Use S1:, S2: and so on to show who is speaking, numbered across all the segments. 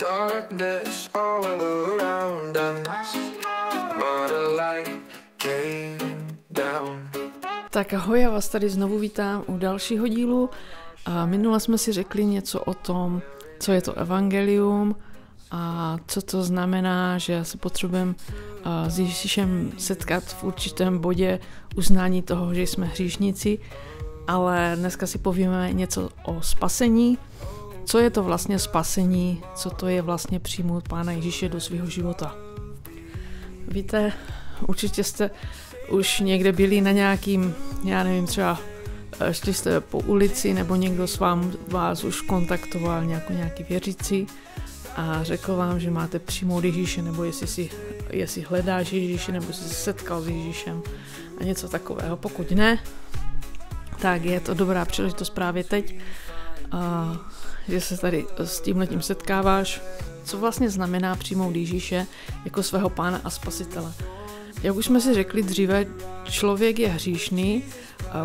S1: darkness all around us, but a light came down.
S2: Tak ahoj, já vás tady znovu vítám u dalšího dílu. Minule jsme si řekli něco o tom, co je to evangelium a co to znamená, že se potřebujeme s Ježíšem setkat v určitém bodě uznání toho, že jsme hříšníci, ale dneska si povíme něco o spasení. Co je to vlastně spasení, co to je vlastně přijmout Pána Ježíše do svého života. Víte, určitě jste už někde byli na nějakým, já nevím, třeba šli jste po ulici nebo někdo vás už kontaktoval nějaký věřící a řekl vám, že máte přijmout Ježíše, nebo jestli hledáš Ježíše, nebo jsi se setkal s Ježíšem a něco takového. Pokud ne, tak je to dobrá příležitost právě teď, že se tady s tímhletím setkáváš. Co vlastně znamená přijmout Ježíše jako svého Pána a Spasitele? Jak už jsme si řekli dříve, člověk je hříšný,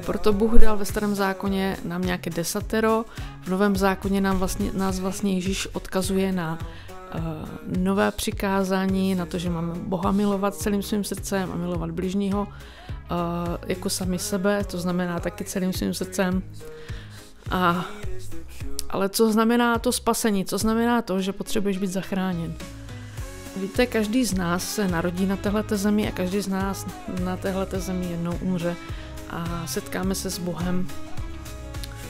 S2: proto Bůh dal ve Starém zákoně nám nějaké desatero, v Novém zákoně nás vlastně Ježíš odkazuje na nové přikázání, na to, že máme Boha milovat celým svým srdcem a milovat bližního jako sami sebe, to znamená taky celým svým srdcem. Ale co znamená to spasení? Co znamená to, že potřebuješ být zachráněn? Víte, každý z nás se narodí na téhleté zemi a každý z nás na téhleté zemi jednou umře a setkáme se s Bohem.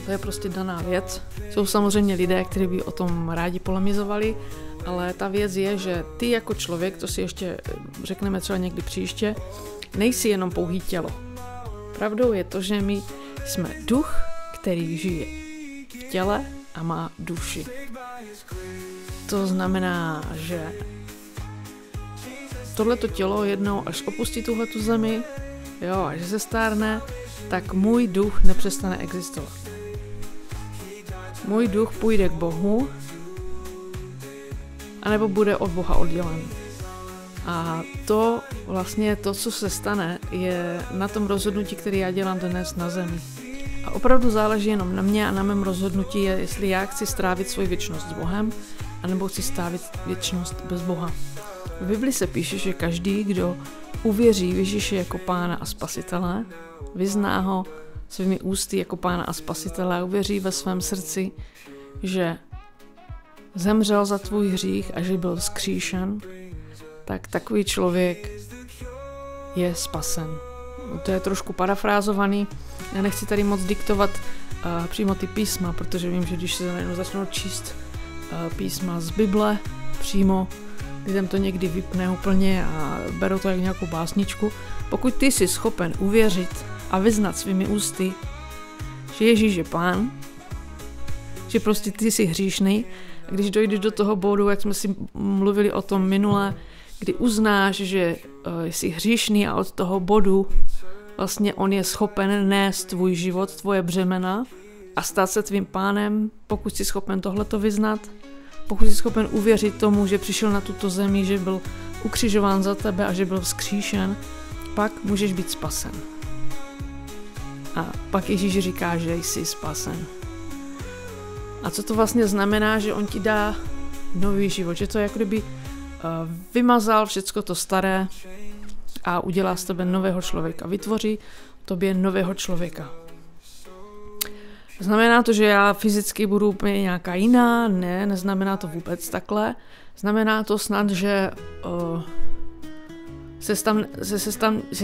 S2: To je prostě daná věc. Jsou samozřejmě lidé, kteří by o tom rádi polemizovali, ale ta věc je, že ty jako člověk, to si ještě řekneme třeba někdy příště, nejsi jenom pouhý tělo. Pravdou je to, že my jsme duch, který žije v těle a má duši. To znamená, že tohleto tělo jednou, až opustí tuhletu zemi, až se stárne, tak můj duch nepřestane existovat. Můj duch půjde k Bohu, anebo bude od Boha oddělený. A to vlastně to, co se stane, je na tom rozhodnutí, které já dělám dnes na zemi. A opravdu záleží jenom na mě a na mém rozhodnutí, jestli já chci strávit svou věčnost s Bohem, anebo chci strávit věčnost bez Boha. V Bibli se píše, že každý, kdo uvěří v Ježíše jako Pána a Spasitele, vyzná ho svými ústy jako Pána a Spasitele a uvěří ve svém srdci, že zemřel za tvůj hřích a že byl vzkříšen, tak takový člověk je spasen. To je trošku parafrázovaný. Já nechci tady moc diktovat přímo ty písma, protože vím, že když se začnou číst písma z Bible přímo, lidem to někdy vypne úplně a berou to jako nějakou básničku. Pokud ty jsi schopen uvěřit a vyznat svými ústy, že Ježíš je Pán, že prostě ty jsi hříšný, a když dojdeš do toho bodu, jak jsme si mluvili o tom minule, kdy uznáš, že jsi hříšný a od toho bodu vlastně on je schopen nést tvůj život, tvoje břemena a stát se tvým pánem, pokud jsi schopen tohleto vyznat, pokud jsi schopen uvěřit tomu, že přišel na tuto zemi, že byl ukřižován za tebe a že byl vzkříšen, pak můžeš být spasen. A pak Ježíš říká, že jsi spasen. A co to vlastně znamená, že on ti dá nový život, že to je jako kdyby vymazal všecko to staré a udělá z tebe nového člověka. Vytvoří tobě nového člověka. Znamená to, že já fyzicky budu úplně nějaká jiná? Ne, neznamená to vůbec takhle. Znamená to snad, že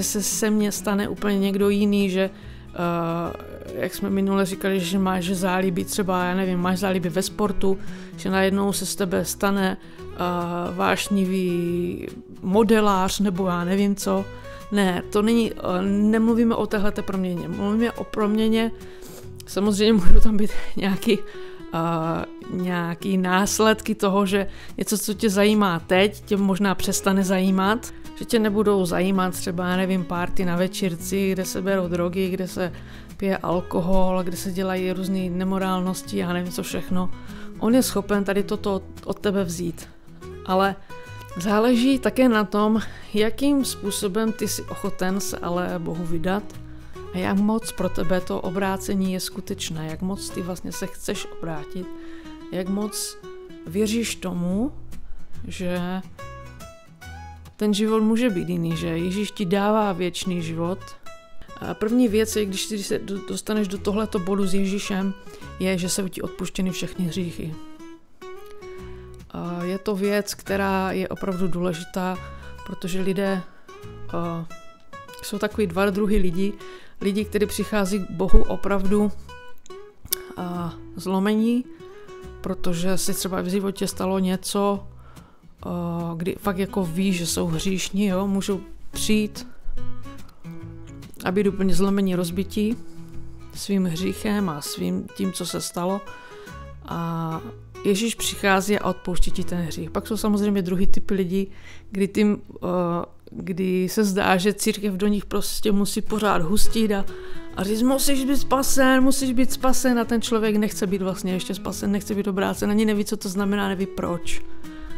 S2: se se mně stane úplně někdo jiný, že jak jsme minule říkali, že máš zálíby třeba, já nevím, máš zálíby ve sportu, že najednou se z tebe stane vášnivý modelář nebo já nevím co. Ne, to není, nemluvíme o téhleté proměně. Mluvíme o proměně, samozřejmě můžou tam být nějaký následky toho, že něco, co tě zajímá teď, tě možná přestane zajímat, že tě nebudou zajímat třeba, já nevím, party na večírci, kde se berou drogy, kde se pije alkohol, kde se dělají různé nemorálnosti, já nevím co všechno. On je schopen tady toto od tebe vzít. Ale záleží také na tom, jakým způsobem ty jsi ochoten se ale Bohu vydat a jak moc pro tebe to obrácení je skutečné, jak moc ty vlastně se chceš obrátit, jak moc věříš tomu, že ten život může být jiný, že Ježíš ti dává věčný život. A první věc je, když se dostaneš do tohleto bodu s Ježíšem, je, že jsou ti odpuštěny všechny hříchy. A je to věc, která je opravdu důležitá, protože lidé jsou takový dva druhy lidí. Lidi, kteří přichází k Bohu opravdu zlomení, protože si třeba v životě stalo něco, kdy fakt jako ví, že jsou hříšní, jo? Můžou přijít a být úplně zlomení, rozbití svým hříchem a svým tím, co se stalo. A Ježíš přichází a odpouští ti ten hřích. Pak jsou samozřejmě druhý typy lidí, kdy se zdá, že církev do nich prostě musí pořád hustit a říct, musíš být spasen a ten člověk nechce být vlastně ještě spasen, nechce být obrácen, ani neví, co to znamená, neví proč.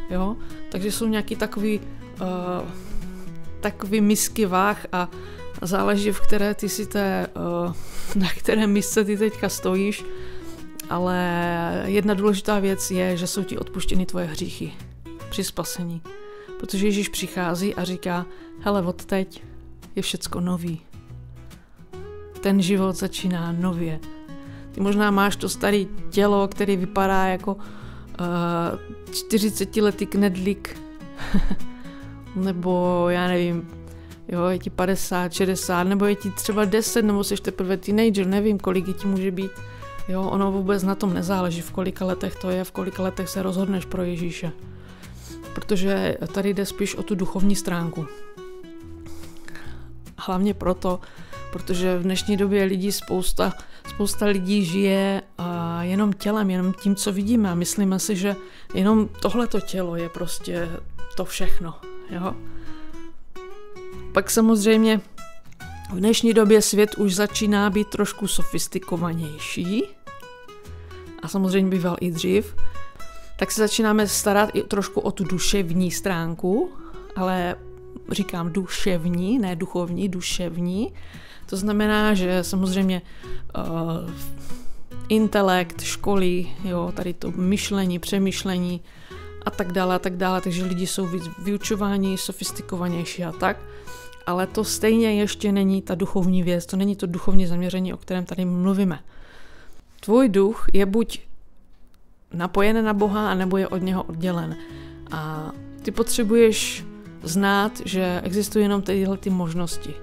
S2: Jo? Takže jsou nějaký takový misky váh a záleží, v které ty si na kterém místě ty teďka stojíš, ale jedna důležitá věc je, že jsou ti odpuštěny tvoje hříchy při spasení. Protože Ježíš přichází a říká, hele, odteď je všecko nový. Ten život začíná nově. Ty možná máš to staré tělo, který vypadá jako 40letý knedlík, nebo já nevím, jo, je ti 50, 60, nebo je ti třeba 10, nebo jsi teprve teenager, nevím, kolik ti může být. Jo, ono vůbec na tom nezáleží, v kolika letech to je, v kolika letech se rozhodneš pro Ježíše. Protože tady jde spíš o tu duchovní stránku. Hlavně proto, protože v dnešní době spousta lidí žije jenom tělem, jenom tím, co vidíme a myslíme si, že jenom tohleto tělo je prostě to všechno. Jo? Pak samozřejmě v dnešní době svět už začíná být trošku sofistikovanější a samozřejmě býval i dřív, tak se začínáme starat i trošku o tu duševní stránku, ale říkám duševní, ne duchovní, duševní. To znamená, že samozřejmě intelekt, školy, jo, tady to myšlení, přemýšlení a tak dále, takže lidi jsou víc vyučováni, sofistikovanější a tak, ale to stejně ještě není ta duchovní věc, to není to duchovní zaměření, o kterém tady mluvíme. Tvůj duch je buď napojen na Boha, anebo je od něho oddělen. A ty potřebuješ znát, že existují jenom tyhle ty možnosti.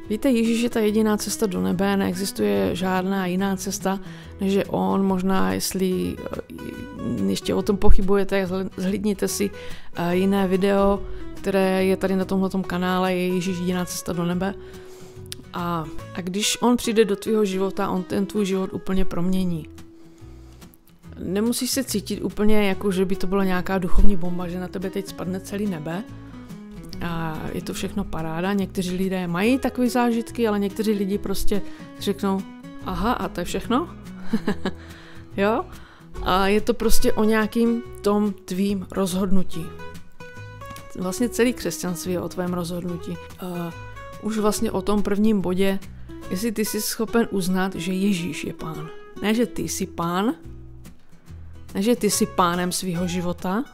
S2: Víte, Ježíš je ta jediná cesta do nebe, neexistuje žádná jiná cesta, než je on. Možná, jestli ještě o tom pochybujete, zhlídněte si jiné video, které je tady na tomhletom kanále, je Ježíš jediná cesta do nebe. A když on přijde do tvýho života, on ten tvůj život úplně promění. Nemusíš se cítit úplně jako, že by to byla nějaká duchovní bomba, že na tebe teď spadne celý nebe. A je to všechno paráda. Někteří lidé mají takové zážitky, ale někteří lidi prostě řeknou, aha, a to je všechno? Jo? A je to prostě o nějakým tom tvým rozhodnutí. Vlastně celý křesťanství je o tvém rozhodnutí. Už vlastně o tom prvním bodě, jestli ty jsi schopen uznat, že Ježíš je pán. Ne, že ty jsi pán, ne, že ty jsi pánem svého života,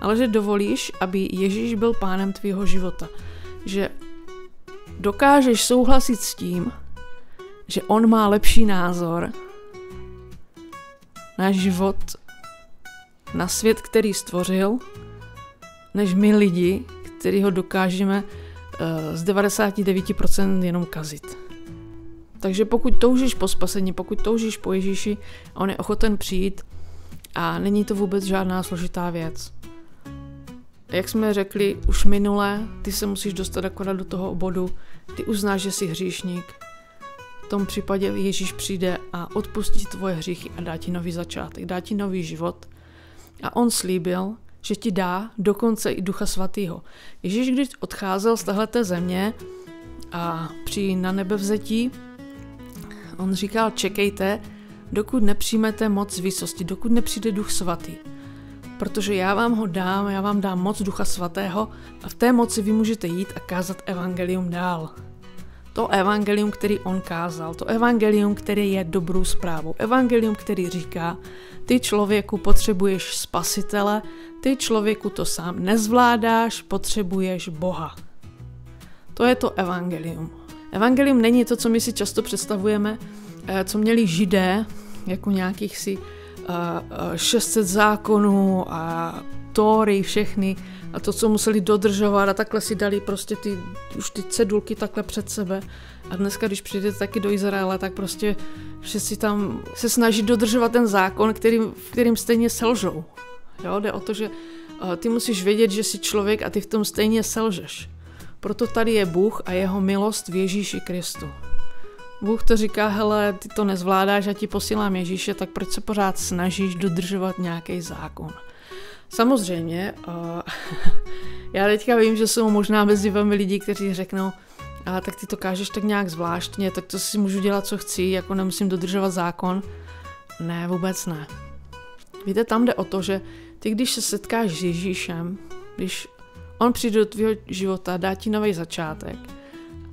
S2: ale že dovolíš, aby Ježíš byl pánem tvýho života. Že dokážeš souhlasit s tím, že on má lepší názor na život, na svět, který stvořil, než my lidi, který ho dokážeme z 99% jenom kazit. Takže pokud toužíš po spasení, pokud toužíš po Ježíši, on je ochoten přijít a není to vůbec žádná složitá věc. Jak jsme řekli už minule, ty se musíš dostat akorát do toho bodu, ty uznáš, že jsi hříšník. V tom případě Ježíš přijde a odpustí tvoje hříchy a dá ti nový začátek, dá ti nový život. A on slíbil, že ti dá dokonce i Ducha Svatého. Ježíš, když odcházel z téhleté země a při na nebevzetí, on říkal, čekejte, dokud nepřijmete moc z výsosti, dokud nepřijde Duch Svatý. Protože já vám dám moc Ducha Svatého a v té moci vy můžete jít a kázat evangelium dál. to evangelium, který on kázal, to evangelium, který je dobrou zprávou, evangelium, který říká, ty člověku potřebuješ spasitele, ty člověku to sám nezvládáš, potřebuješ Boha. To je to evangelium. Evangelium není to, co my si často představujeme, co měli Židé, jako nějakých si 600 zákonů a Tóry všechny a to, co museli dodržovat a takhle si dali prostě už ty cedulky takhle před sebe. A dneska, když přijdete taky do Izraele, tak prostě všichni tam se snaží dodržovat ten zákon, kterým stejně selžou. Jo, jde o to, že ty musíš vědět, že jsi člověk a ty v tom stejně selžeš. Proto tady je Bůh a jeho milost v Ježíši Kristu. Bůh to říká, hele, ty to nezvládáš, já ti posílám Ježíše, tak proč se pořád snažíš dodržovat nějaký zákon? Samozřejmě, já teďka vím, že jsou možná mezi vámi lidi, kteří řeknou, tak ty to kážeš tak nějak zvláštně, tak to si můžu dělat, co chci, jako nemusím dodržovat zákon. Ne, vůbec ne. Víte, tam jde o to, že ty, když se setkáš s Ježíšem, když on přijde do tvého života, dá ti nový začátek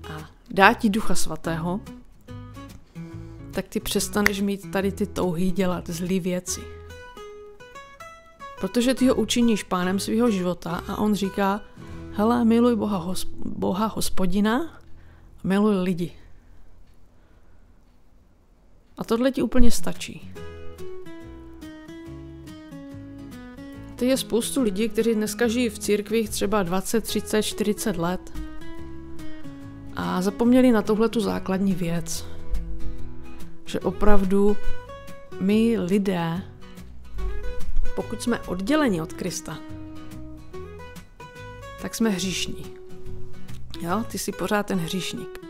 S2: a dá ti Ducha Svatého, tak ty přestaneš mít tady ty touhy dělat zlý věci. Protože ty ho učiníš pánem svého života a on říká, hele, miluj Boha Hospodina, miluj lidi. A tohle ti úplně stačí. To je spoustu lidí, kteří dneska žijí v církvích třeba 20, 30, 40 let a zapomněli na tuhletu základní věc. Že opravdu my lidé, pokud jsme odděleni od Krista, tak jsme hříšní. Jo, ty jsi pořád ten hříšník.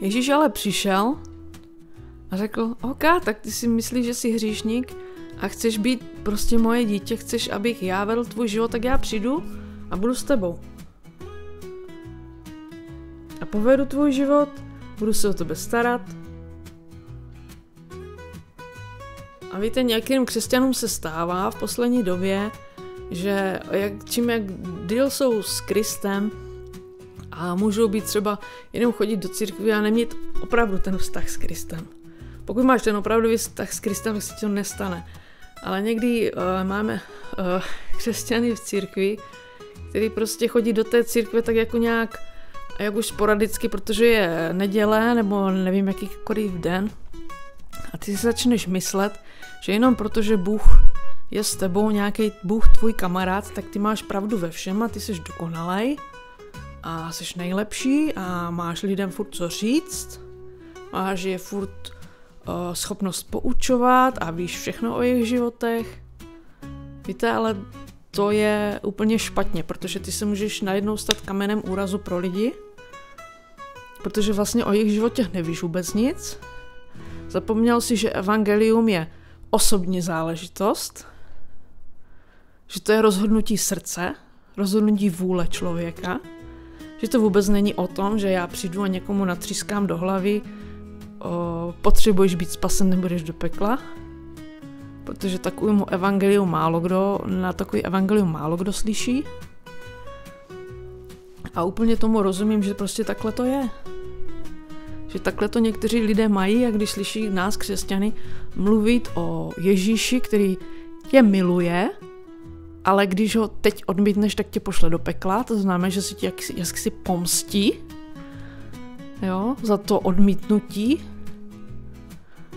S2: Ježíš ale přišel a řekl, OK, tak ty si myslíš, že jsi hříšník a chceš být prostě moje dítě, chceš, abych já vedl tvůj život, tak já přijdu a budu s tebou. A povedu tvůj život, budu se o tebe starat. A víte, některým křesťanům se stává v poslední době, že čím díl jsou s Kristem a můžou být třeba jenom chodit do církve a nemět opravdu ten vztah s Kristem. Pokud máš ten opravdový vztah s Kristem, tak se ti to nestane. Ale někdy máme křesťany v církvi, který prostě chodí do té církve tak jako nějak, jak už sporadicky, protože je neděle nebo nevím jakýkoliv den. A ty si začneš myslet, že jenom protože Bůh je s tebou, nějaký Bůh tvůj kamarád, tak ty máš pravdu ve všem a ty jsi dokonalej a jsi nejlepší a máš lidem furt co říct, máš je furt schopnost poučovat a víš všechno o jejich životech. Víte, ale to je úplně špatně, protože ty se můžeš najednou stát kamenem úrazu pro lidi, protože vlastně o jejich životě nevíš vůbec nic. Zapomněl si, že evangelium je osobní záležitost, že to je rozhodnutí srdce, rozhodnutí vůle člověka, že to vůbec není o tom, že já přijdu a někomu natřískám do hlavy, potřebuješ být spasen, nebudeš do pekla, protože na takový evangelium málo kdo slyší. A úplně tomu rozumím, že prostě takhle to je. Že takhle to někteří lidé mají a když slyší nás, křesťany, mluvit o Ježíši, který tě miluje, ale když ho teď odmítneš, tak tě pošle do pekla, to znamená, že si tě jaksi pomstí, jo, za to odmítnutí.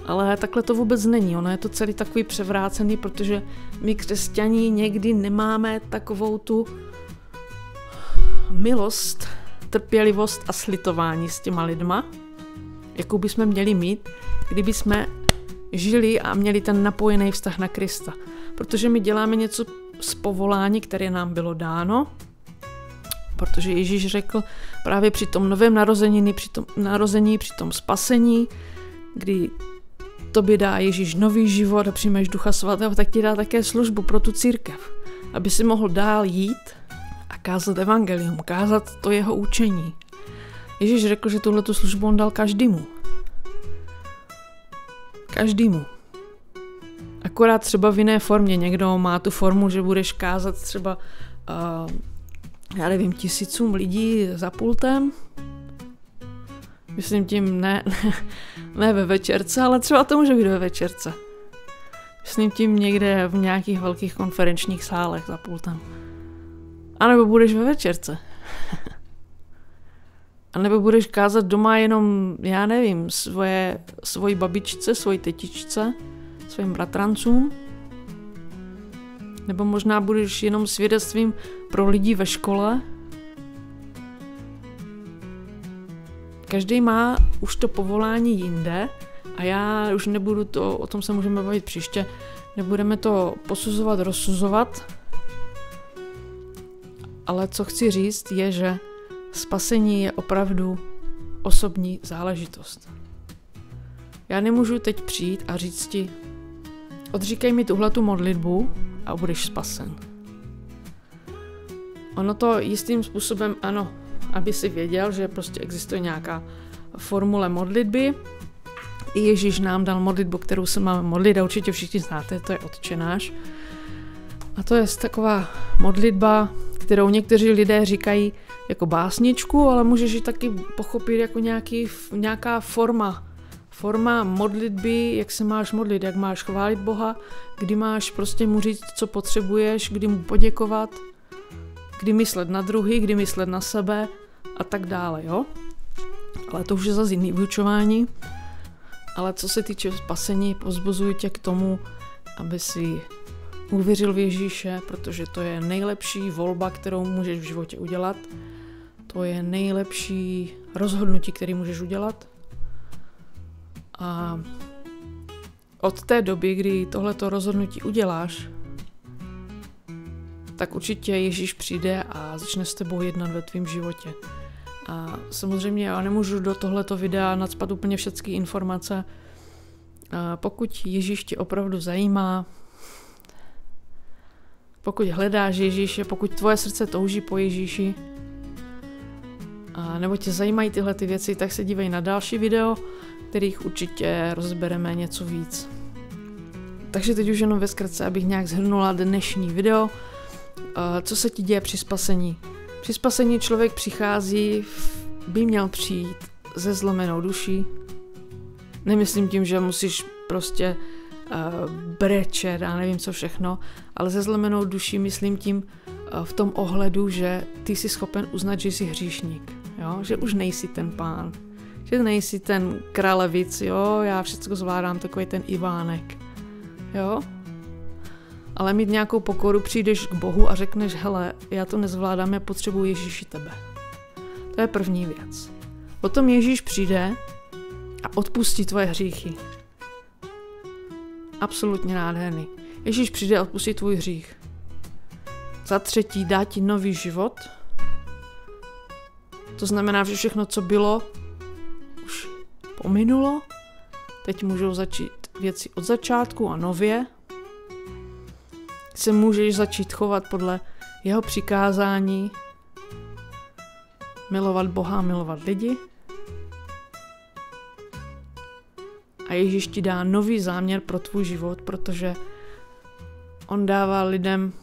S2: Ale takhle to vůbec není, ono je to celý takový převrácený, protože my křesťaní někdy nemáme takovou tu milost, trpělivost a slitování s těma lidma, jakou bychom měli mít, kdyby jsme žili a měli ten napojený vztah na Krista. Protože my děláme něco z povolání, které nám bylo dáno, protože Ježíš řekl právě při tom novém narození, při tom spasení, kdy tobě dá Ježíš nový život a přijmeš Ducha Svatého, tak ti dá také službu pro tu církev, aby si mohl dál jít a kázat evangelium, kázat to jeho učení. Ježíš řekl, že tuhletu službu on dal každému. Každému. Akorát třeba v jiné formě. Někdo má tu formu, že budeš kázat třeba 1000 lidí za pultem. Myslím tím ne ve večerce, ale třeba to může být ve večerce. Myslím tím někde v nějakých velkých konferenčních sálech za pultem. A nebo budeš ve večerce. A nebo budeš kázat doma jenom, já nevím, svoji babičce, svoji tetičce, svým bratrancům. Nebo možná budeš jenom svědectvím pro lidi ve škole. Každý má už to povolání jinde a já už nebudu to, o tom se můžeme bavit příště, nebudeme to posuzovat, rozsuzovat. Ale co chci říct je, že spasení je opravdu osobní záležitost. Já nemůžu teď přijít a říct ti, odříkej mi tuhletu modlitbu a budeš spasen. Ono to jistým způsobem, ano, aby si věděl, že prostě existuje nějaká formule modlitby. I Ježíš nám dal modlitbu, kterou se máme modlit a určitě všichni znáte, to je Otče náš. A to je taková modlitba, kterou někteří lidé říkají jako básničku, ale můžeš ji taky pochopit jako nějaká forma modlitby, jak se máš modlit, jak máš chválit Boha, kdy máš prostě mu říct, co potřebuješ, kdy mu poděkovat, kdy myslet na druhý, kdy myslet na sebe a tak dále, jo? Ale to už je zase jiný vyučování. Ale co se týče spasení, povzbuzuji tě k tomu, aby si uvěřil v Ježíše, protože to je nejlepší volba, kterou můžeš v životě udělat. To je nejlepší rozhodnutí, který můžeš udělat. A od té doby, kdy tohleto rozhodnutí uděláš, tak určitě Ježíš přijde a začne s tebou jednat ve tvém životě. A samozřejmě já nemůžu do tohleto videa nacpat úplně všechny informace. A pokud Ježíš tě opravdu zajímá, pokud hledáš Ježíše, pokud tvoje srdce touží po Ježíši, a nebo tě zajímají tyhle ty věci, tak se dívej na další video, kterých určitě rozbereme něco víc. Takže teď už jenom ve zkratce, abych nějak shrnula dnešní video. Co se ti děje při spasení? Při spasení člověk přichází, by měl přijít se zlomenou duší. Nemyslím tím, že musíš prostě brečet a nevím co všechno, ale se zlomenou duší myslím tím v tom ohledu, že ty jsi schopen uznat, že jsi hříšník. Jo? Že už nejsi ten pán. Že nejsi ten králevic, jo, já všechno zvládám, takový ten Ivánek. Jo? Ale mít nějakou pokoru, přijdeš k Bohu a řekneš, hele, já to nezvládám, já potřebuji Ježíši tebe. To je první věc. Potom Ježíš přijde a odpustí tvoje hříchy. Absolutně nádherný. Ježíš přijde a odpustí tvůj hřích. Za třetí dá ti nový život. To znamená, že všechno, co bylo, už pominulo. Teď můžou začít věci od začátku a nově. Se můžeš začít chovat podle jeho přikázání, milovat Boha, milovat lidi. A Ježíš ti dá nový záměr pro tvůj život, protože on dává lidem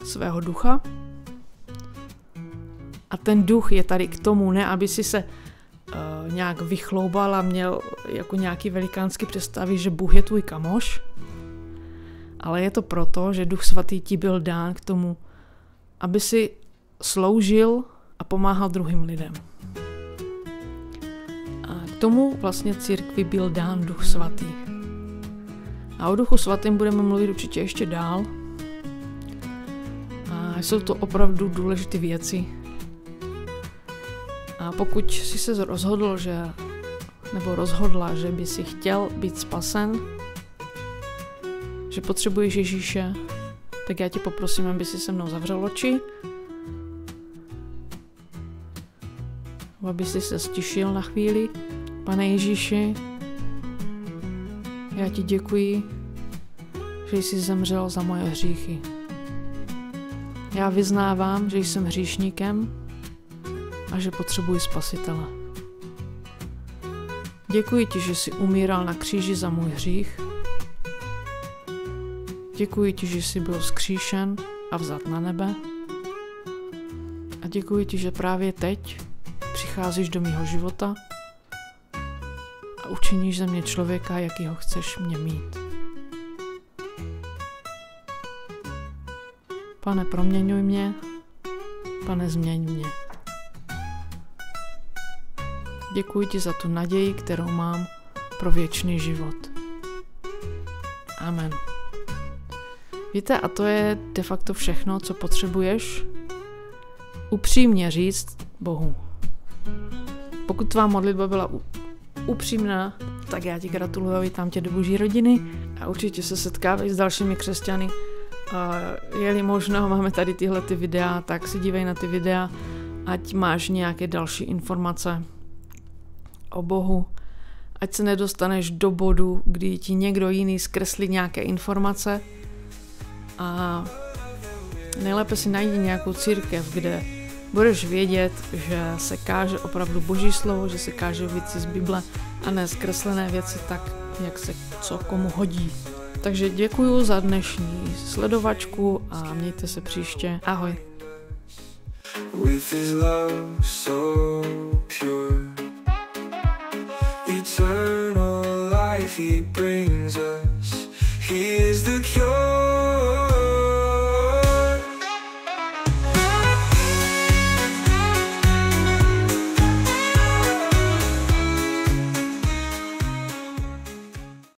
S2: svého ducha. A ten duch je tady k tomu, ne aby si se nějak vychloubal a měl jako nějaký velikánský představy, že Bůh je tvůj kamoš. Ale je to proto, že Duch Svatý ti byl dán k tomu, aby si sloužil a pomáhal druhým lidem. A k tomu vlastně církvi byl dán Duch Svatý. A o Duchu Svatém budeme mluvit určitě ještě dál. A jsou to opravdu důležité věci. A pokud jsi se rozhodl, nebo rozhodla, že by si chtěl být spasen, že potřebuješ Ježíše, tak já tě poprosím, aby si se mnou zavřel oči, aby si se stišil na chvíli. Pane Ježíši, já ti děkuji, že jsi zemřel za moje hříchy. Já vyznávám, že jsem hříšníkem a že potřebuji spasitele. Děkuji ti, že jsi umíral na kříži za můj hřích. Děkuji ti, že jsi byl vzkříšen a vzat na nebe. A děkuji ti, že právě teď přicházíš do mýho života a učiníš ze mě člověka, jakýho chceš mě mít. Pane, proměňuj mě, Pane, změň mě. Děkuji ti za tu naději, kterou mám pro věčný život. Amen. Víte, a to je de facto všechno, co potřebuješ upřímně říct Bohu. Pokud tvá modlitba byla upřímná, tak já ti gratuluju a vítám tě do Boží rodiny a určitě se setkávej s dalšími křesťany. A je-li možno, máme tady tyhle ty videa, tak si dívej na ty videa, ať máš nějaké další informace o Bohu, ať se nedostaneš do bodu, kdy ti někdo jiný zkreslí nějaké informace a nejlépe si najdi nějakou církev, kde budeš vědět, že se káže opravdu Boží slovo, že se káže věci z Bible a ne zkreslené věci tak, jak se co komu hodí. Takže děkuju za dnešní sledovačku a mějte se příště. Ahoj.
S1: With his love so pure, eternal life he brings us. He is the cure.